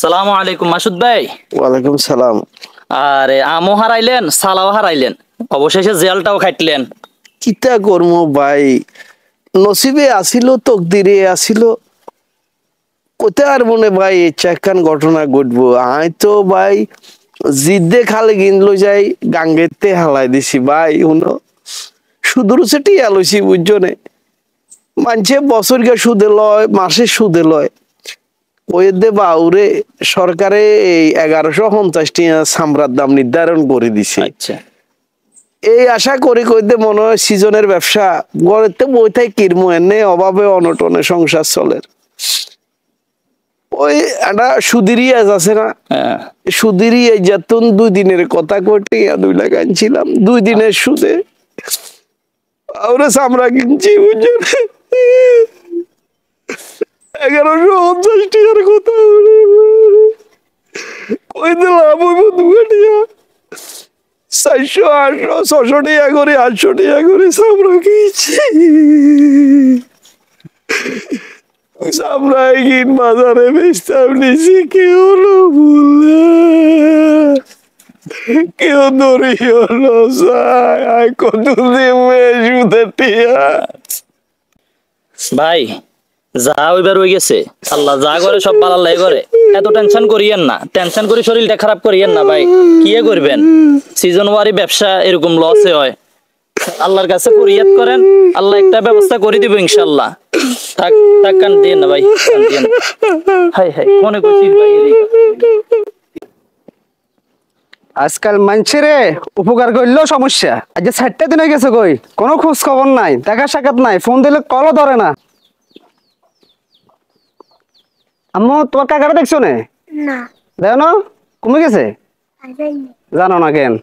সালামু আলাইকুম মাসুদ ভাই। ওয়ালাইকুম সালাম। আরে আমও হারাইলেন, সালাও হারাইলেন, অবশেষে জেলটাও খাইটলেন। কিতা কর্ম ভাই, নসিবে আসিল, তকদিরে আসিল, কোথায় আর মনে ভাই একখান ঘটনা ঘটবো। আই তো ভাই জিদ্দে খালে গিনলো যাই গাঙ্গেতে হালাই দিছি ভাই। শুনো সুদূর সেটি আলোছি বুঝছো নে, মানছে বছর গে সুদে লয়, মাসে সুদে লয়। ওই দে বাউরে সরকারে এই 1150 টাকা সামরার দাম নির্ধারণ করে দিছে। আচ্ছা, এই আশা করি কইতে মনে হয় সিজনের ব্যবসা গড়েতে বই থাই কিরমু এনে অভাবে অনটনে সংসার চলে। ওই একটা সুদিরই আজ আছে না, সুদিরই এই যেতন 2 দিনের কথা কটি 2 লাখ আনছিলাম 2 দিনের সুদে আমরা সামরা কিনছি বুঝছো 1150 টাকার কথা কই দিলাম ওই 2 টাকা 400 800 600 টাকা করে 800 টাকা করে সামরা কিনছি। সামরা কিন বাজারে বেচতাম নিছি, কেউ বলে কেউ ধরিও নয় কত দেবে সুদের টিয়া। ভাই যা ওইবার হয়ে গেছে, আল্লাহ যা করে সব ভালো করে। এত টেনশন করিয়েন না, টেনশন করে শরীরটা খারাপ করিয়েন না ভাই। কি করবেন, সিজন ওয়ারি ব্যবসা এরকম লসে হয়। আল্লাহর কাছে ফরিয়াদ করেন, আল্লাহ একটা ব্যবস্থা করে দিব ইনশাআল্লাহ। থাক থাক, কান দিয়েন না ভাই, কান দিয়েন না। হাই হাই মনে করছিস ভাই আজকাল মানুষের উপকার করলেও সমস্যা। আজ 4টা দিন হয়ে গেছে কই কোনো খোঁজ খবর নাই, দেখা সাক্ষাৎ নাই, ফোন দিলে কলও ধরে না। আম্মু তোমার কাকারা দেখছো না? জানো কমে গেছে, জানো না কেন?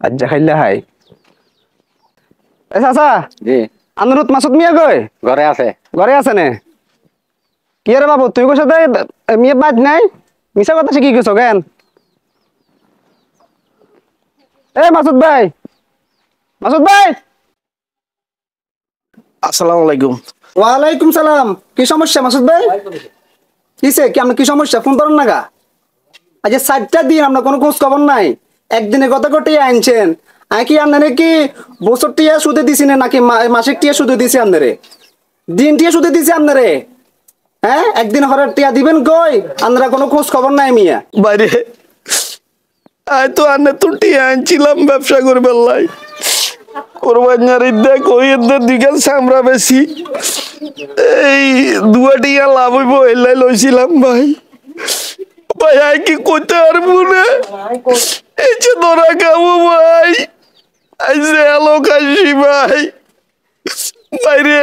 আজ খাইলে হাই চাচা জি আন্দরত মাসুদ মিয়া কই? ঘরে আছে। ঘরে আছে নে? কি রে বাবু তুই কোন সাথে মিয়া বাদ নাই, মিশা কথা শিখি গেছো কেন? এ মাসুদ ভাই, মাসুদ ভাই। আসসালামু আলাইকুম। ওয়ালাইকুম সালাম। কি সমস্যা মাসুদ ভাই? কিসে কি আপনার কি সমস্যা? ফোন করেন না গা। আজ 4টা দিন আপনার কোনো খোঁজ খবর নাই। একদিনে কত কোটি আনছেন? আমি কি আপনারে কি বছর টিয়া সুদে দিছি না নাকি মাসিক টিয়া সুদে দিছি আপনারে? দিন টিয়া সুদে দিছি আপনারে? হ্যাঁ একদিন হরের টিয়া দিবেন কই? আপনারা কোনো খোঁজ খবর নাই মিয়া। বাইরে আয় তো আনে তো টিয়া আনছিলাম ব্যবসা করবে লাই কোরবানির ঈদে কই ঈদে দিগাল সামরা বেশি এই 2 টাকা লাভ হইব এলাই লইছিলাম ভাই। ভাই আই কি কইতে পারবো না, এই যে ধরা খাবো ভাই, আই যে এলো কাশি ভাই। বাইরে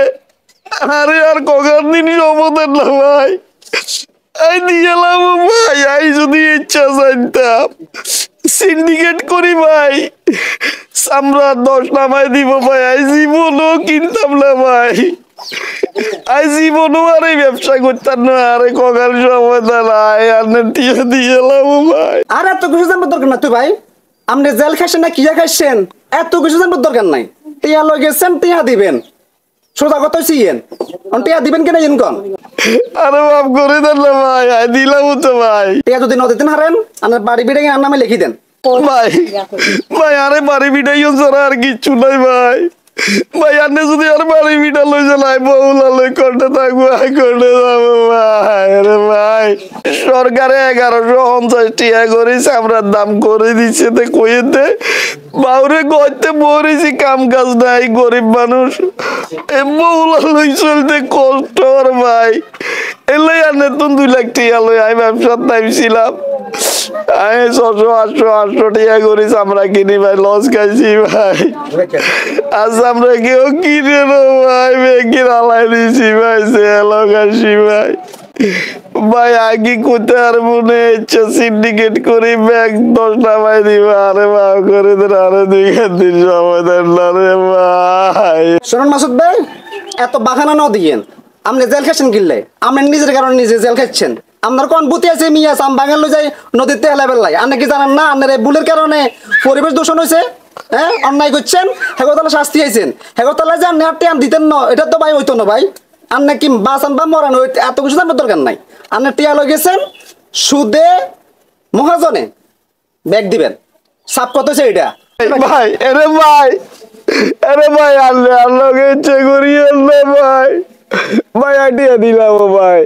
আরে আর কগার দিন সমতেন না ভাই, আই দিয়েলাম ভাই। আই যদি ইচ্ছা জানতাম সিন্ডিকেট করি ভাই, সামরা 10 নামাই দিব ভাই। আই জীবনও কিনতাম না ভাই, আই জীবনও আর এই ব্যবসা করতাম না। আরে কগার সময় দাঁড়ায় আর টিয়া দিয়েলাম ভাই। আর এত কিছু জানবার দরকার না তুই ভাই। আপনি জেল খাইছেন না কিয়া খাইছেন এত কিছু জানবার দরকার নাই। টিয়া লই গেছেন টিয়া দিবেন, সোজা কথা চিয়েন। টিয়া দিবেন কেন ইনকম? আরে বাপ করে দেন না ভাই, আই দিলাম তো ভাই। টিয়া যদি নদীতে হারেন আপনার বাড়ি বিড়ে আর নামে লিখি দেন ভাই। ভাই আরে বাড়ি বিটাইও ছাড়া আর কিচ্ছু নাই ভাই। ভাই আনে যদি আর বাড়ি বিটা লই চালাই বহুলা লই করতে থাকবো, আই করতে যাবো ভাই। আরে ভাই সরকারে 1150 টাকা করে চামড়ার দাম করে দিচ্ছে, তে কইতে বাউরে গইতে মরেছি, কাম কাজ নাই, গরিব মানুষ এ বহুলা লই চলতে কষ্ট আর ভাই। এলাই আনে তো 2 লাখ টাকা লই আই ব্যবসার নামছিলাম। আয় 600 800 800 টাকা করে আমরা কিনি ভাই, লস খাইছি ভাই। আজ আমরা কেউ কিনে না ভাই, বেগির আলাই দিছি ভাই, সে এলো খাইছি ভাই। ভাই আগে কোথায় আর মনে ইচ্ছা সিন্ডিকেট করি ব্যাগ 10 নামাই দিবা। আরে বাপ করে দেন, আরে 2 দিন সময় দেন না রে ভাই। শুনুন মাসুদ ভাই, এত বাহানা না দিয়েন। আপনি জেল খাচ্ছেন কিনলে আপনি নিজের কারণে নিজে জেল খাচ্ছেন। আপনার কোন বুতি আছে মিয়া আম বাঙাল যাই নদীতে হেলাবেল লাই। আপনি কি জানেন না আপনার এই ভুলের কারণে পরিবেশ দূষণ হয়েছে? হ্যাঁ অন্যায় করছেন, হেগোতলা শাস্তি হয়েছেন। হেগোতলা যে আপনি টিয়ান দিতেন না, এটা তো ভাই হইতো না ভাই। আপনি কি বাঁচান বা মরান, এত কিছু জানার দরকার নাই। আপনি টিয়া লই গেছেন, সুদে মহাজনে ব্যাগ দিবেন। সাপ কত হচ্ছে এটা? ভাই আরে ভাই আল্লাহ আল্লাহকে ইচ্ছে করি আল্লাহ ভাই ভাই আইডিয়া দিলাম ভাই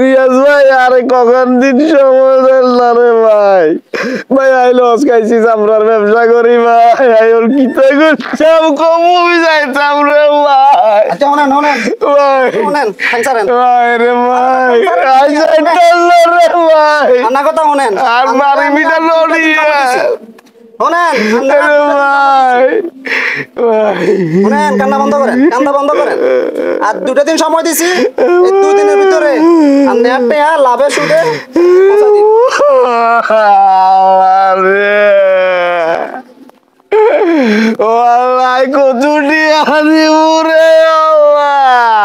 রিয়াজ ভাই আরে কখন দিন সময় দেন না রে ভাই ভাই আই লস খাইছি চামড়ার ব্যবসা করি ভাই আই ওর কিতা করছাম কম মুভি যাইতাম রে ভাই আচ্ছা ওনেন ভাই খানসারেন ভাই রে ভাই আই যাইতাম না রে ভাই আন্না কথা ওনেন আর বাড়ি বিটা লড়িয়া ওনেন আরে ভাই ভাই ওনেন কান্না বন্ধ করেন আর 2টা দিন সময় দিছি এই 2 দিনের ভিতরে আপনি একটা লাভে সুদে পৌঁছা দিন। আরে ও আল্লাহ কচুটি আনি রে আল্লাহ